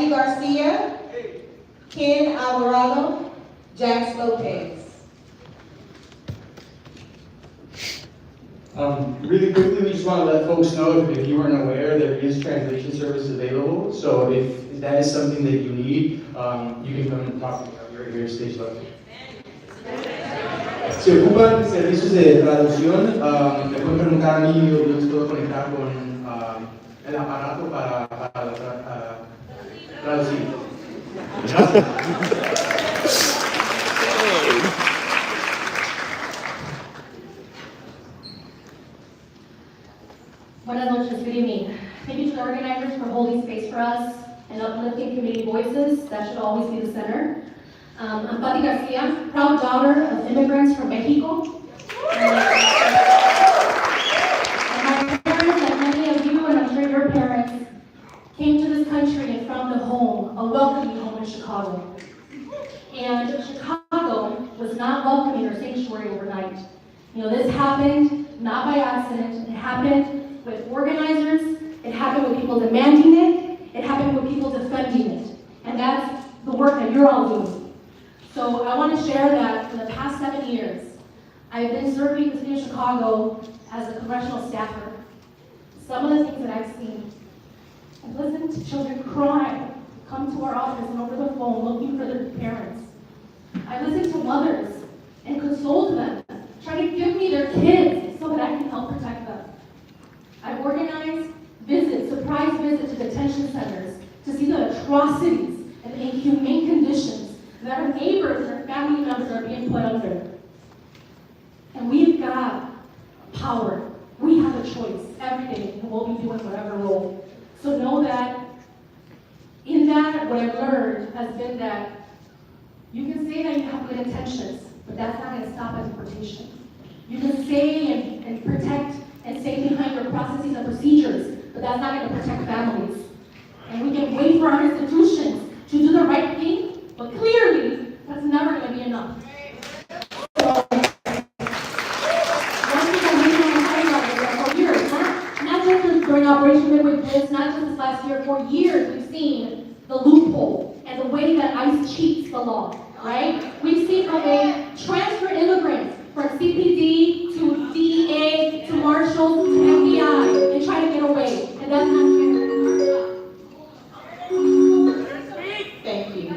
Andy Garcia, Ken Alvarado, Jax Lopez. Really quickly, we just want to let folks know, if you weren't aware, there is translation service available. So if that is something that you need, you can come and talk to me. I'll be right here stage left. Si ocupan servicios de traducción, me pueden preguntar a mí, yo les puedo conectar con el aparato para traducir. Buenas noches, good evening. Thank you to the organizers for holding space for us and uplifting community voices. That should always be the center. I'm Thalia Garcia, proud daughter of immigrants from Mexico. And my parents, like many of you, and I'm sure your parents, came to this country and found a home, a welcoming home in Chicago. And Chicago was not welcoming or sanctuary overnight. You know, this happened not by accident. It happened with organizers, it happened with people demanding it happened with people defending it. And that's the work that you're all doing. So I want to share that for the past 7 years, I've been serving the city of Chicago as a congressional staffer. Some of the things that I've seen, I've listened to children cry, come to our office and over the phone looking for their parents. I've listened to mothers and consoled them, trying to give me their kids so that I can help protect them. I've organized visits, surprise visits to detention centers to see the atrocities and the inhumane conditions that our neighbors and our family members are being put under. And we've got power. We have a choice every day in what we do in whatever role. So know that in that, what I've learned has been that you can say that you have good intentions, but that's not going to stop a deportation. You can say and protect and stay behind your processes and procedures, but that's not going to protect families. And we can wait for our institutions to do the right thing, but clearly, that's never going to be enough. So, one thing I'm really want to say about it is for years, not just during Operation Midway Blitz, not just this last year, for years we've seen the loophole and the way that ICE cheats the law, right? We've seen how they transfer immigrants from CPD to DEA to Marshals to FBI and try to get away, and that's not fair. Thank you.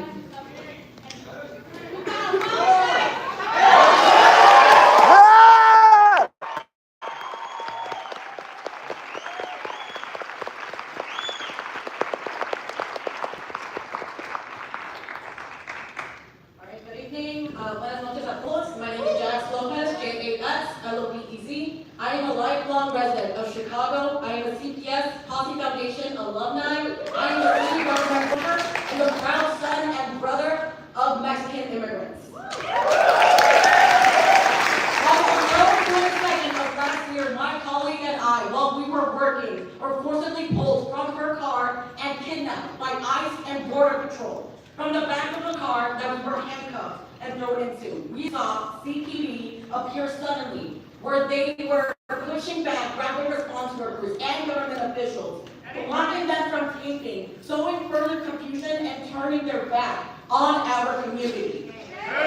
Buenas noches a todos. My name is Jax Lopez, J-A-X-L-O-P-E-Z. I am a lifelong resident of Chicago. I am a CPS Posse Foundation alumni. I am a city government worker and the proud son and brother of Mexican immigrants. On October 22nd of last year, my colleague and I, while we were working, were forcibly pulled from her car and kidnapped by ICE and Border Patrol. From the back of the car that we were handcuffed and thrown into, we saw CPD appear suddenly, where they were pushing back rapid response workers and government officials, blocking them from taping, sowing further confusion and turning their back on our community. It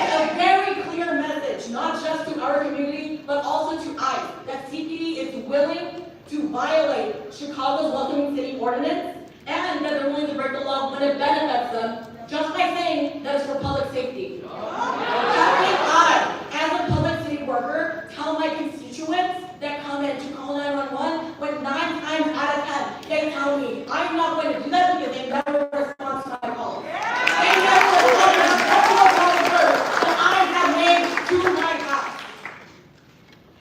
is a very clear message, not just to our community, but also to ICE, that CPD is willing to violate Chicago's Welcoming City Ordinance, and that they're willing to break the law when it benefits them, just by saying that it's for public safety. How can I, as a public city worker, tell my constituents that come in to call 911 when 9 times out of 10 they tell me I'm not going to do that because they never respond to my calls? They never respond to the calls that I have made to my house.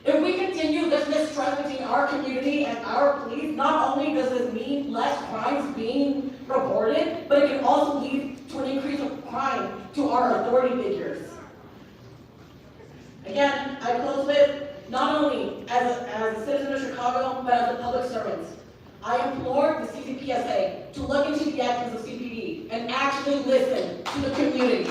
If we continue this mistrust between our community and our police, not only does this mean less crimes being reported, but it can also lead to an increase of crime to our authority figures. Again, I close with, not only as a citizen of Chicago, but as a public servant, I implore the CCPSA to look into the actions of CPD and actually listen to the community.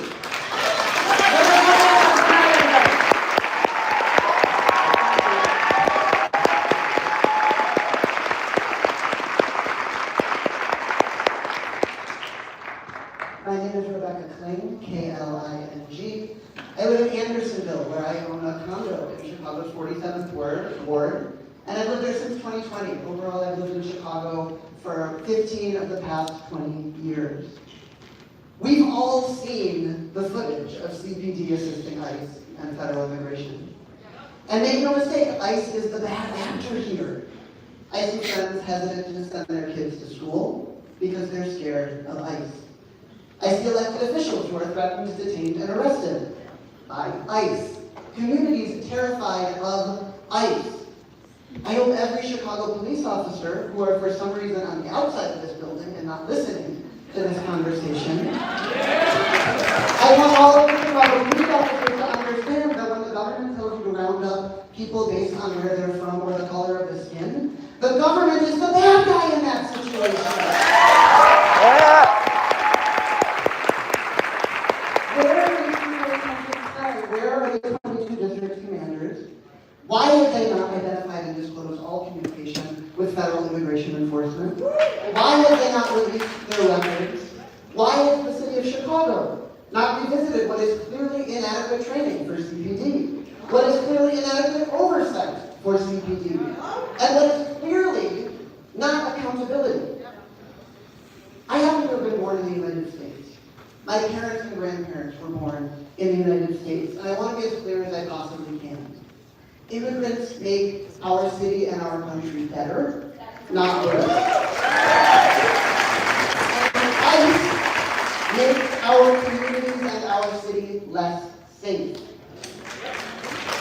My name is Rebecca Kling, K-L-I-N-G. I live in Andersonville, where I own a condo in Chicago's 47th Ward, and I've lived there since 2020. Overall, I've lived in Chicago for 15 of the past 20 years. We've all seen the footage of CPD assisting ICE and federal immigration. And make no mistake, ICE is the bad actor here. I see friends hesitant to send their kids to school because they're scared of ICE. I see elected officials who are threatened, detained, and arrested by ICE. Communities terrified of ICE. I hope every Chicago police officer who are for some reason on the outside of this building and not listening to this conversation, I want all of the Chicago police officers to understand that when the government tells you to round up people based on where they're from or the color of the skin, the government is the bad guy in that situation. Where are the 22 district commanders? Why have they not identified and disclosed all communication with federal immigration enforcement? Why have they not released their records? Why has the city of Chicago not revisited what is clearly inadequate training for CPD? What is clearly inadequate oversight for CPD? And what is clearly not accountability? I happen to have been born in the United States. My parents and grandparents were born in the United States, and I want to be as clear as I possibly can. Immigrants make our city and our country better, not worse. And ICE makes our communities and our city less safe.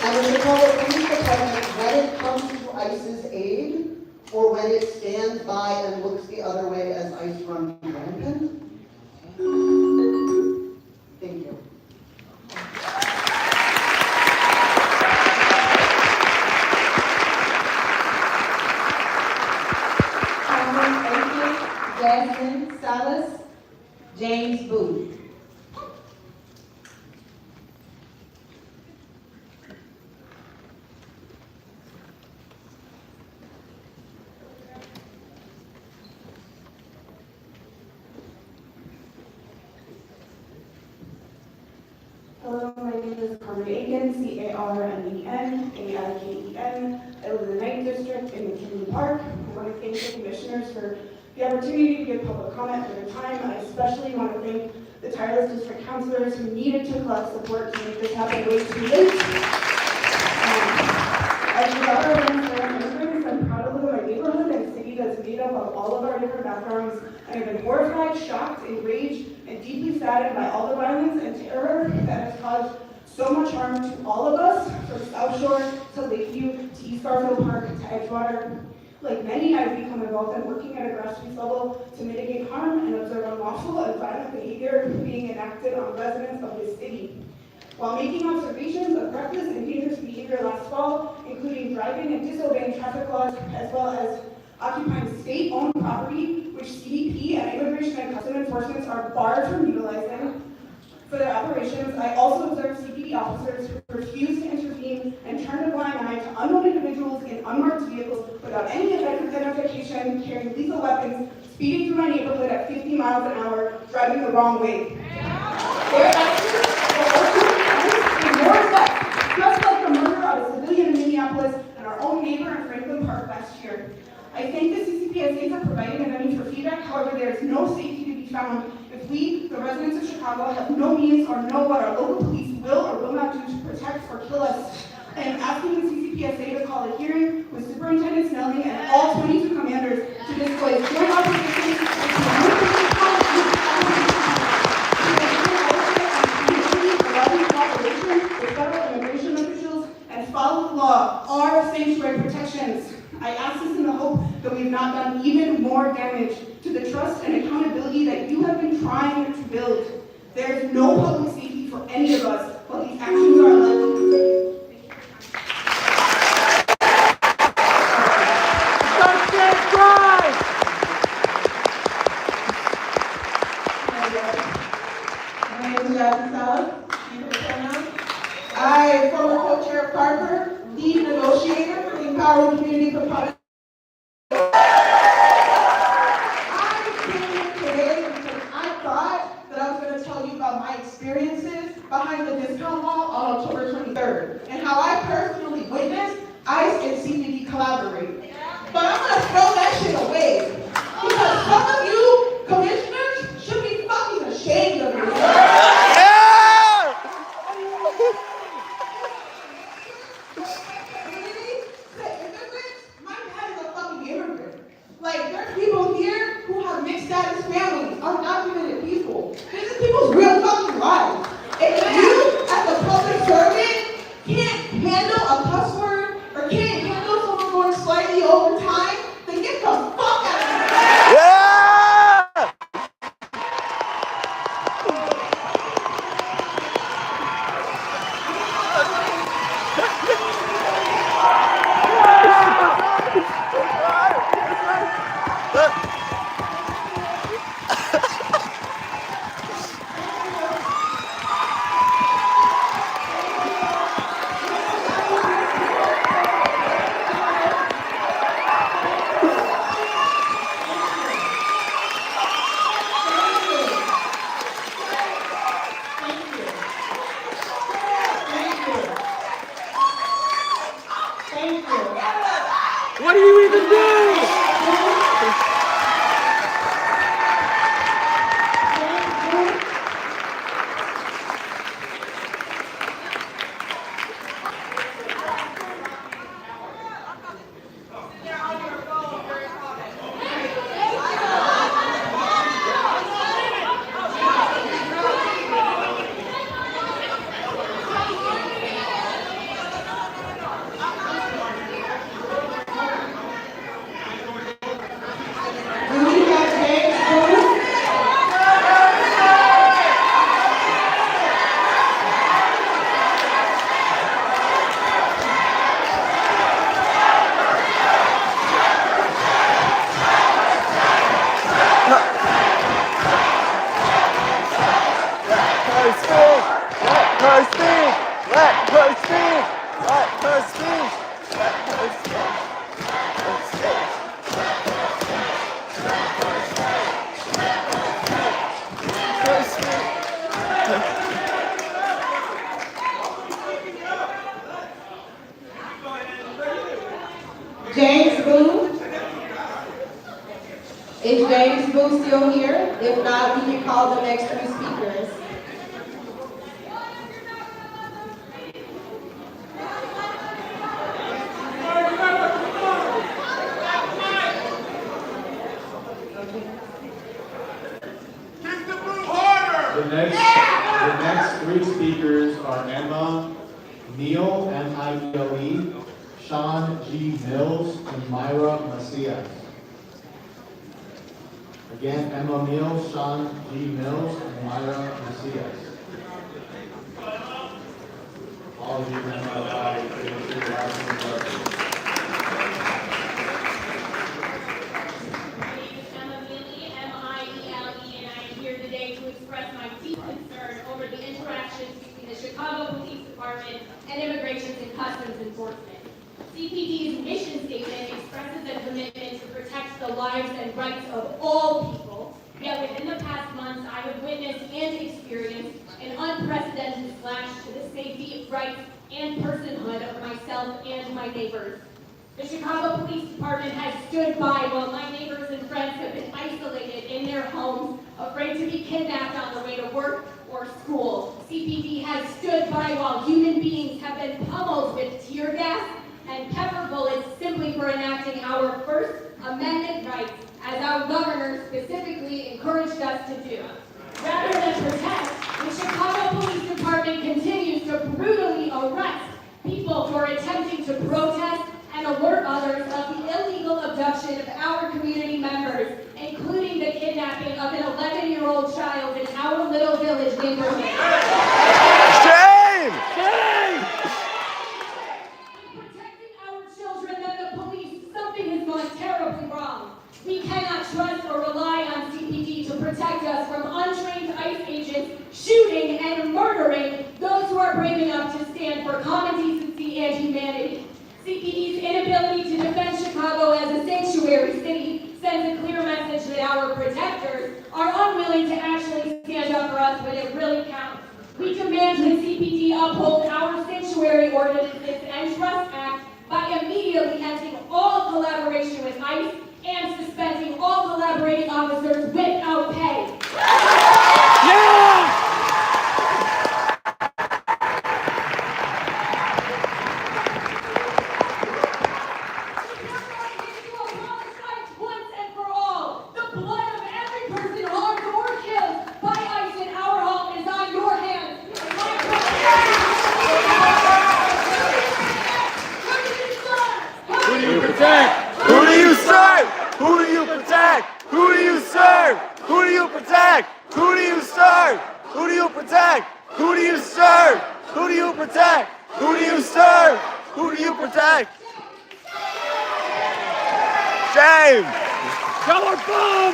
And the Chicago Police Department, when it comes to ICE's aid, or when it stands by and looks the other way as ICE runs rampant, thank you. Jasmine Salas, James Booth. Hello, my name is Carmen Aiken, C-A-R-M-E-N, A-I-K-E-N. I live in the 9th District in McKinley Park. I want to thank the commissioners for the opportunity to give public comment for their time. I especially want to thank the tireless district councilors who needed to collect support to make this happen way too late. As a daughter of immigrants, I'm proud to live in my neighborhood and city that's made up of all of our different backgrounds. I have been horrified, shocked, enraged, and deeply saddened by all the violence and terror that has caused so much harm to all of us, from South Shore to Lakeview to East Garfield Park to Edgewater. Like many, I've become involved in working at a grassroots level to mitigate harm and observe unlawful and violent behavior being enacted on residents of this city. While making observations of reckless and dangerous behavior last fall, including driving and disobeying traffic laws, as well as occupying state-owned property, which CBP and Immigration and Customs Enforcement are barred from utilizing for their operations, I also observed CBP officers who refused to intervene and turned a blind eye to unknown individuals in unmarked vehicles without any identification, carrying lethal weapons, speeding through my neighborhood at 50 miles an hour, driving the wrong way. Their actions were more effect, just like the murder of a civilian in Minneapolis and our own neighbor in Franklin Park last year. I thank the CCPSA for providing a venue for feedback. However, there is no safety to be found if we, the residents of Chicago, have no means or know what our local police will or will not do to protect or kill us. I am asking the CCPSA to call a hearing with Superintendent Snelling and all 22 commanders to display joint opposition with federal immigration officials and follow the law, our sanctuary protections. I ask this in the hope that we have not done even more damage to the trust and accountability that you have been trying to build. There is no public safety for any of us while these actions are alleged. My name is Jasmine Salas. I am former co-chair of Parker, lead negotiator for the Empowering Community Component. I came here today because I thought that I was behind the discount mall on October 23rd, and how I personally witnessed ICE and CPD collaborate. But I'm gonna throw that shit away, because some of you commissioners should be fucking ashamed of yourselves. My dad is a fucking immigrant. Like, there's people here who have mixed status families, undocumented people. This is people's real fucking lives. If you, as a public servant, can't handle a cuss word or can't handle someone going slightly over time, then get the fuck out of here. Yeah! What do you even do? James Boo? Is James Boo still here? If not, we can call the next three speakers. The next three speakers are Emma Neal, M-I-E-L-E, Sean G. Mills, and Myra Macias. Again, Emma Neal, Sean G. Mills, and Myra Macias. All of you remember that. Over the interactions between the Chicago Police Department and Immigrations and Customs Enforcement. CPD's mission statement expresses a commitment to protect the lives and rights of all people, yet within the past months I have witnessed and experienced an unprecedented slash to the safety, rights, and personhood of myself and my neighbors. The Chicago Police Department has stood by while my neighbors and friends have been isolated in their homes, afraid to be kidnapped on the way to work or school. CPD has stood by while human beings have been pummeled with tear gas and pepper bullets simply for enacting our First Amendment rights, as our governor specifically encouraged us to do. Rather than protect, the Chicago Police Department continues to brutally arrest people for attempting to protest and alert others of the illegal abduction of our community members, including the kidnapping of an 11-year-old child in our Little Village neighborhood. Shame! Shame! In protecting our children than the police, something has gone terribly wrong. We cannot trust or rely on CPD to protect us from untrained ICE agents shooting and murdering those who are brave enough to stand for common decency and humanity. CPD's inability to defend Chicago as a sanctuary city sends a clear message that our protectors are unwilling to actually stand up for us when it really counts. We demand demand the CPD uphold our sanctuary ordinances and trust act by immediately ending all collaboration with ICE and suspending all collaborating officers without pay. Yeah! Once and for all, the blood of every person harmed or killed by ICE in our home is on your hands. Who do you protect? Who do you serve? Who do you protect? Who do you serve? Who do you protect? Who do you serve? Who do you protect? Who do you serve? Who do you protect? Who do you serve? Who do you protect? Shame! Tell her bum!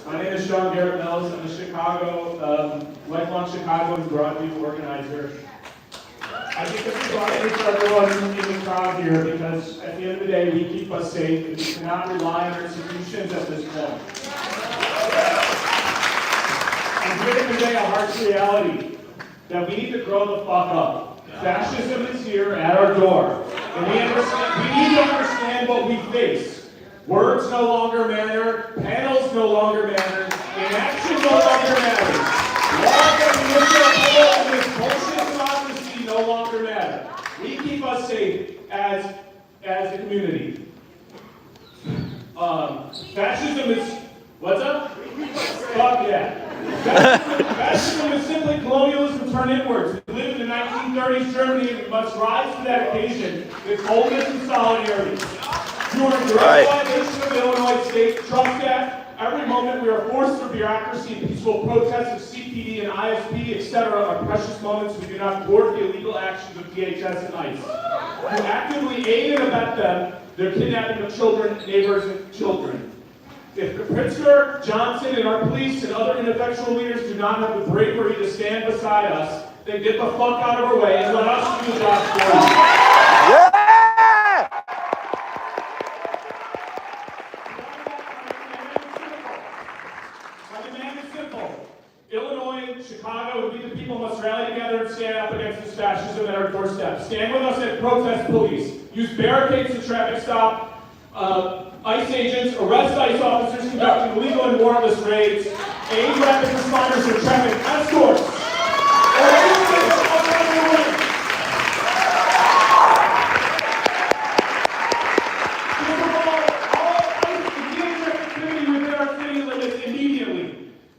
My name is Sean Garrett Mills. I'm a Chicago, lifelong Chicagoan broadview organizer. I think this is important for everyone in the crowd here because at the end of the day, we keep us safe and we cannot rely on our institutions at this point. I'm here to convey a harsh reality that we need to grow the fuck up. Fascism is here at our door, and we need to understand what we face. Words no longer matter, panels no longer matter, inaction no longer matters. Laws that we look at this bullshit democracy no longer matter. We keep us safe as a community. Fascism is, what's up? Fuck yeah. Fascism is simply colonialism turned inwards. We live in the 1930s Germany and we must rise to that occasion with boldness and solidarity. During direct violation of the Illinois State Trust Act, every moment we are forced through bureaucracy and peaceful protests of CPD and ISP, etc., are precious moments we do not thwart the illegal actions of DHS and ICE. You actively aid and abet them, their kidnapping of children, neighbors, and children. If Pritzker, Johnson, and our police and other ineffectual leaders do not have the bravery to stand beside us, then get the fuck out of our way and let us do the job for you. Yeah! My demand is simple. Illinois, Chicago, we the people must rally together and stand up against this fascism at our doorstep. Stand with us and protest police. Use barricades to traffic stop ICE agents, arrest ICE officers conducting illegal and warrantless raids, aid rapid responders and traffic escorts.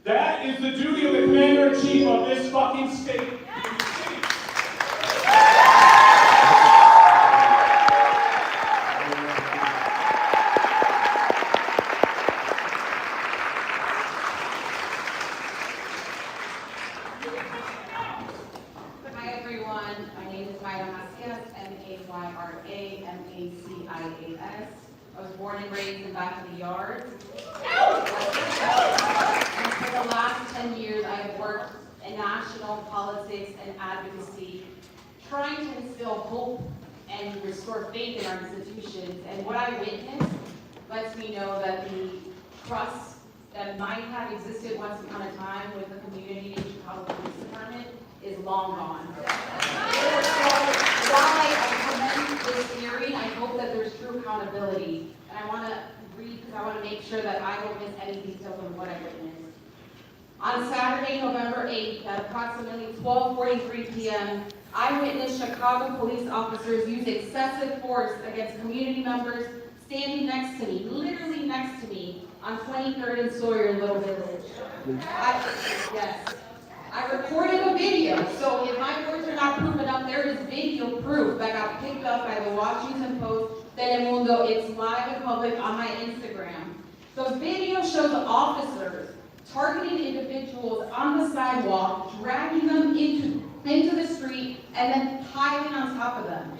That is the duty of the commander-in-chief of this fucking state. Hi everyone, my name is Mayra Macias, M-A-Y-R-A-M-A-C-I-A-S. I was born and raised in back of the yard. And for the last 10 years, I have worked in national politics and advocacy, trying to instill hope and restore faith in our institutions. And what I witnessed lets me know that the trust that might have existed once upon a time with the community in Chicago Police Department is long gone. So while I commend this hearing, I hope that there's true accountability. And I want to read because I want to make sure that I don't miss any details of what I witnessed. On Saturday, November 8th, at approximately 12:43 p.m., I witnessed Chicago police officers use excessive force against community members standing next to me, literally next to me, on 23rd and Sawyer in Little Village. Yes. I recorded a video, so if my words are not proof enough, there is video proof that got picked up by the Washington Post, Telemundo. It's live and public on my Instagram. The video shows officers targeting individuals on the sidewalk, dragging them into the street, and then piling on top of them.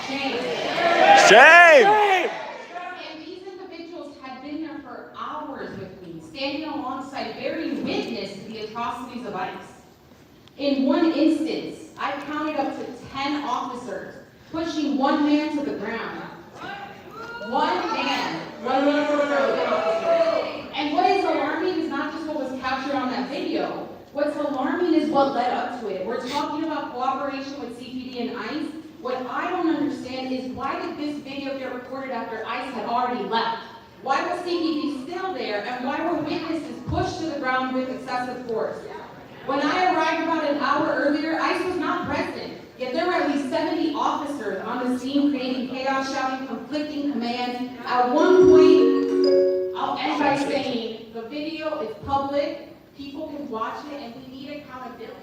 Shame. Shame! And these individuals had been there for hours with me, standing alongside, bearing witness to the atrocities of ICE. In one instance, I counted up to 10 officers pushing one man to the ground. One man running to the ground. And what is alarming is not just what was captured on that video. What's alarming is what led up to it. We're talking about cooperation with CPD and ICE. What I don't understand is why did this video get recorded after ICE had already left? Why was CPD still there, and why were witnesses pushed to the ground with excessive force? When I arrived about an hour earlier, ICE was not present, yet there were at least 70 officers on the scene creating chaos, shouting conflicting commands. At one point, I'll end by saying, the video is public, people can watch it, and we need accountability.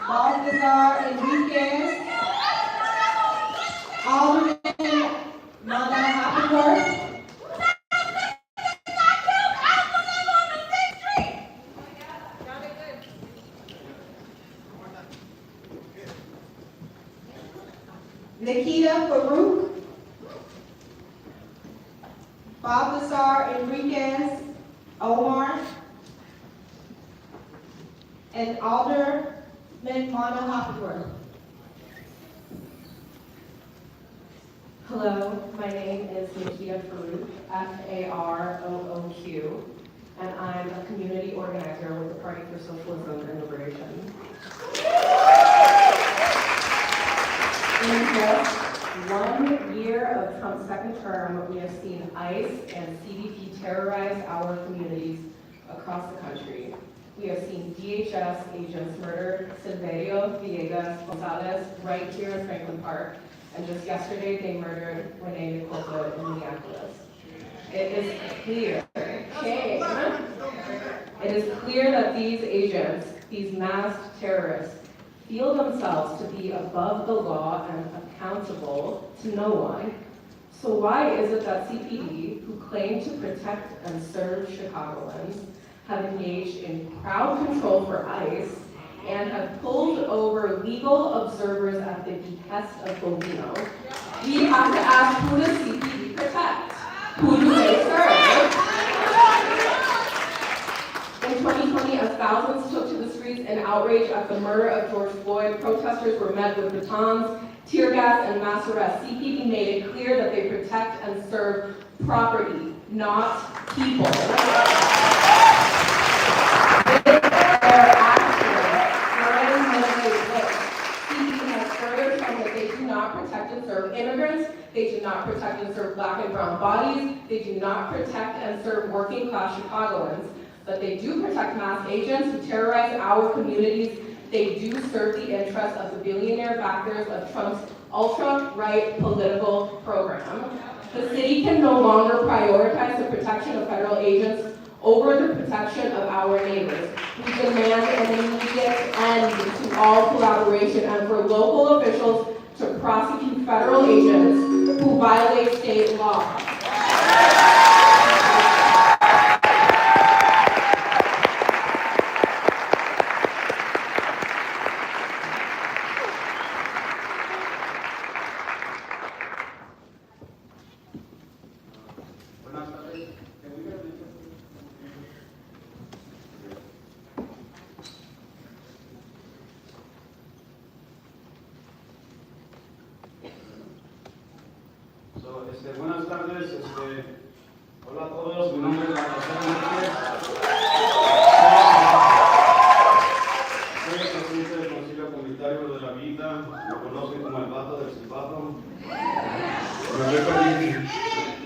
Balthazar Enriquez, Alderman Manda Hoppenworth, Nikita Farouk, Balthazar Enriquez Omar, and Alderman Manda Hoppenworth. Hello, my name is Nikita Farouk, F-A-R-O-O-Q, and I'm a community organizer with the Party for Socialism and Liberation. In just 1 year of Trump's second term, we have seen ICE and CBP terrorize our communities across the country. We have seen DHS agents murder Silverio Villegas Gonzalez right here in Franklin Park, and just yesterday they murdered Renee Nicola in Minneapolis. It is clear, it is clear that these agents, these masked terrorists, feel themselves to be above the law and accountable to no one. So why is it that CPD, who claim to protect and serve Chicagoans, have engaged in crowd control for ICE and have pulled over legal observers at the behest of Bovino? We have to ask, who does CPD protect? Who do they serve? In 2020, as thousands took to the streets in outrage at the murder of George Floyd, protesters were met with batons, tear gas, and mass arrests. CPD made it clear that they protect and serve property, not people. Their CPD has further shown that they do not protect and serve immigrants, they do not protect and serve black and brown bodies, they do not protect and serve working class Chicagoans, but they do protect mass agents who terrorize our communities. They do serve the interests of the billionaire backers of Trump's ultra-right political program. The city can no longer prioritize the protection of federal agents over the protection of our neighbors. We demand an immediate end to all collaboration and for local officials to prosecute federal agents who violate state law. Buenas tardes, hola a todos, mi nombre es Balthazar Enriquez. Soy el presidente del Concilio Comunitario de la Vida, me conocen como el vato del silbato.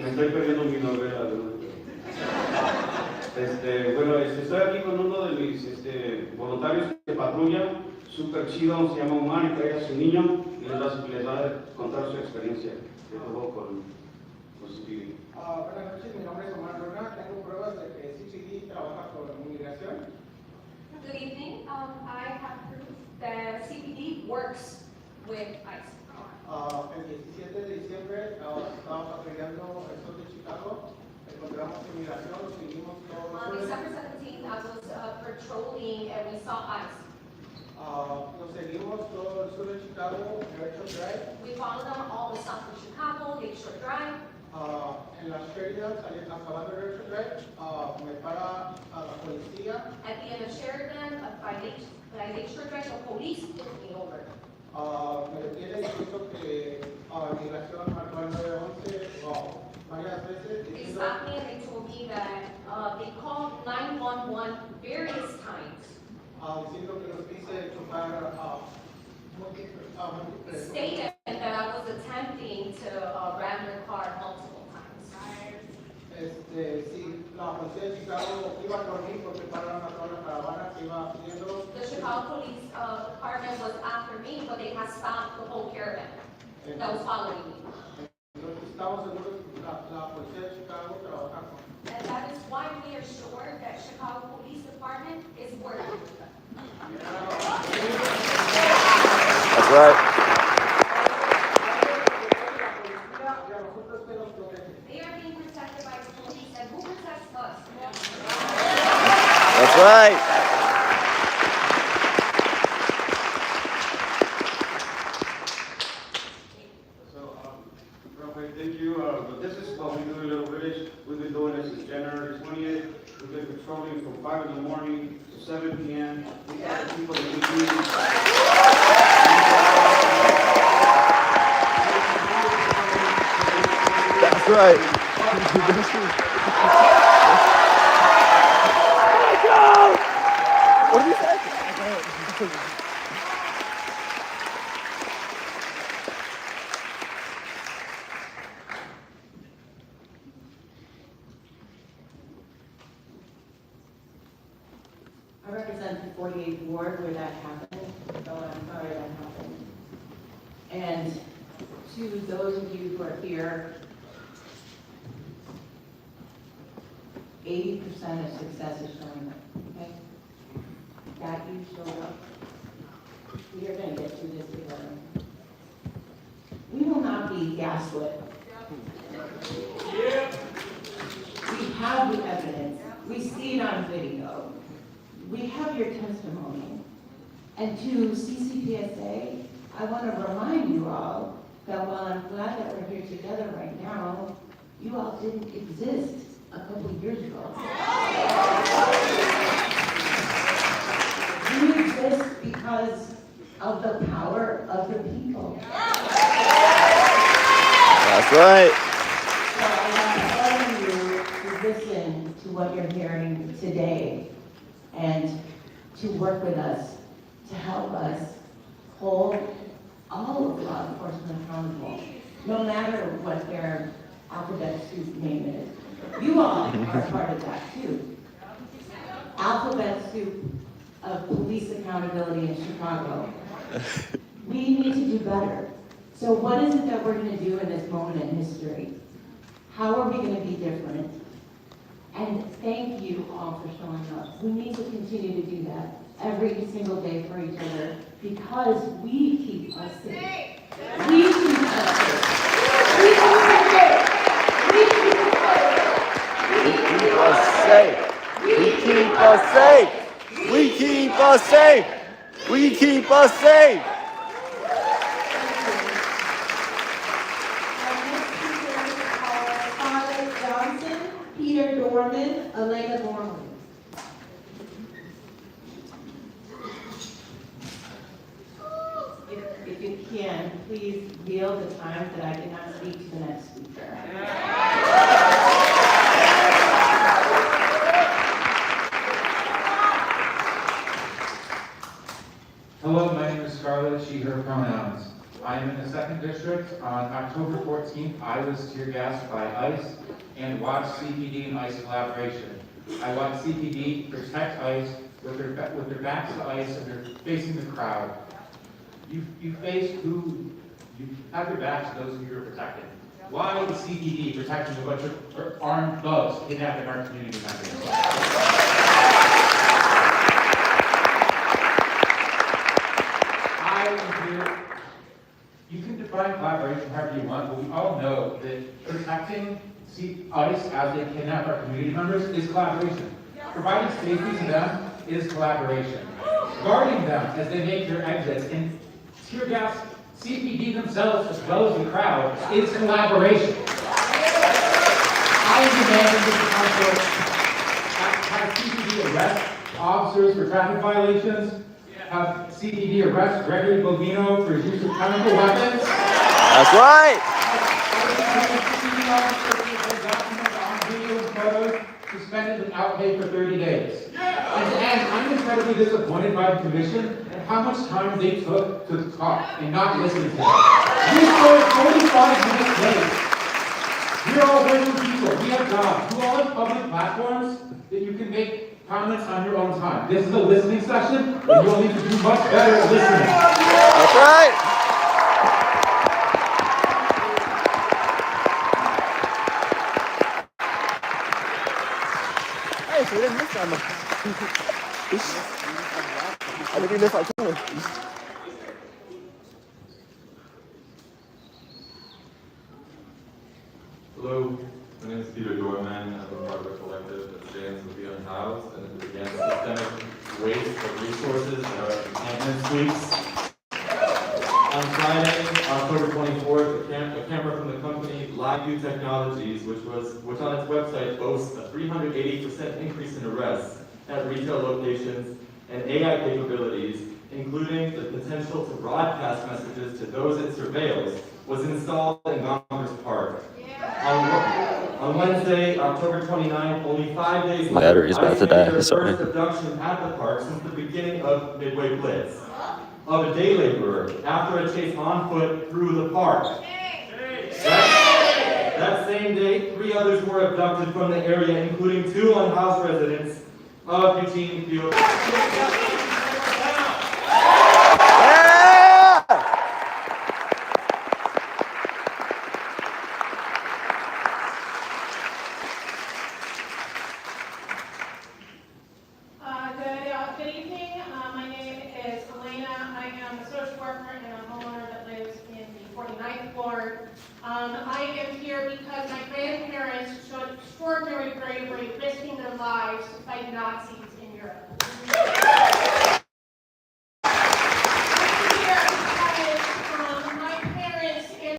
Me estoy perdiendo mi novela, ¿verdad? Bueno, estoy aquí con uno de mis voluntarios de patrulla, súper chido, se llama Omar y trae a su niño y les va a contar su experiencia de todo con CPD. Buenas noches, mi nombre es Omar Luna, tengo pruebas de que CPD trabaja con inmigración. Good evening, I have proof that CPD works with ICE. El 17 de diciembre estábamos patrullando el sur de Chicago, encontramos inmigración, nos seguimos todos. On December 17th, I was patrolling and we saw ICE. Nos seguimos todo el sur de Chicago, Merchant Drive. We followed them all South of Chicago, Lakeshore Drive. En la Sheridan, acabando de recorrer, me para a la policía. At the end of Sheridan, by Lakeshore Drive, the police pulled me over. Me detiene diciendo que migración marcó el 911 varias veces. They stopped me and they told me that they called 911 various times. Diciendo que los hice chocar Stated that I was attempting to ram their car multiple times. Sí, la policía de Chicago iba por mí porque pararon a toda la caravana que iba haciendo. The Chicago Police Department was after me, but they had stopped the whole caravan that was following me. Entonces estamos seguros que la policía de Chicago trabaja con. And that is why we are sure that Chicago Police Department is working with them. That's right. They are being protected by the police, and who protects us? That's right. Real quick, thank you. This is what we do in Little Village. We've been doing this since January 20th. We've been patrolling from 5 in the morning to 7 p.m. We got the people that we need. That's right. What did you say? I represent the 48th ward where that happened, so I'm sorry that happened. And to those of you who are here, 80% of success is showing up, okay? That you showed up. We are going to get through this together. We will not be gaslit. We have the evidence. We see it on video. We have your testimony. And to CCPSA, I want to remind you all that while I'm glad that we're here together right now, you all didn't exist a couple of years ago. You exist because of the power of the people. That's right. So I want you to listen to what you're hearing today and to work with us to help us hold all of law enforcement accountable, no matter what their alphabet soup name is. You all are part of that too. Alphabet soup of police accountability in Chicago. We need to do better. So what is it that we're going to do in this moment in history? How are we going to be different? And thank you all for showing up. We need to continue to do that every single day for each other because we keep us safe. We keep us safe. We keep us safe. We keep us safe. We keep us safe. We keep us safe. Johnson, Peter Dorman, Elena Norman. If you can, please yield the time that I cannot speak to the next speaker. Hello, my name is Scarlett, she, her pronouns. I am in the 2nd District. On October 14th, I was tear gassed by ICE and watched CPD and ICE collaboration. I watched CPD protect ICE with their backs to ICE and they're facing the crowd. You have your backs to those who you're protecting. Why is CPD protecting a bunch of armed thugs kidnapping our community members? I am here. You can define collaboration however you want, but we all know that protecting ICE as they kidnap our community members is collaboration. Providing safety to them is collaboration. Guarding them as they make their exits and tear gas CPD themselves, as well as the crowd, is collaboration. I demand that the council have CPD arrest officers for traffic violations, have CPD arrest Gregory Bovino for his use of chemical weapons. That's right. Suspended without pay for 30 days. And I'm incredibly disappointed by the commission and how much time they took to talk and not listen to them. We started 45 minutes late. We're all working people. We have jobs. You all have public platforms that you can make comments on your own time. This is a listening session, and you all need to do much better at listening. That's right. We didn't miss that much. I think we missed like 20. Hello, my name is Peter Dorman. I'm a part of a collective that stands with the unhoused and is against systemic waste of resources in our encampment suites. On Friday, October 24th, a camera from the company LiveView Technologies, which on its website boasts a 380% increase in arrests at retail locations and AI capabilities, including the potential to broadcast messages to those it surveils, was installed in Gompers Park. On Wednesday, October 29th, only 5 days later, Battery's about to die, the sorry. first abduction at the park since the beginning of Midway Blitz, of a day laborer after a chase on foot through the park. That same day, 3 others were abducted from the area, including 2 unhoused residents of Eugene Field. Good evening. My name is Elena. I am a social worker and a homeowner that lives in the 49th floor. I am here because my grandparents showed extraordinary bravery, risking their lives to fight Nazis in Europe.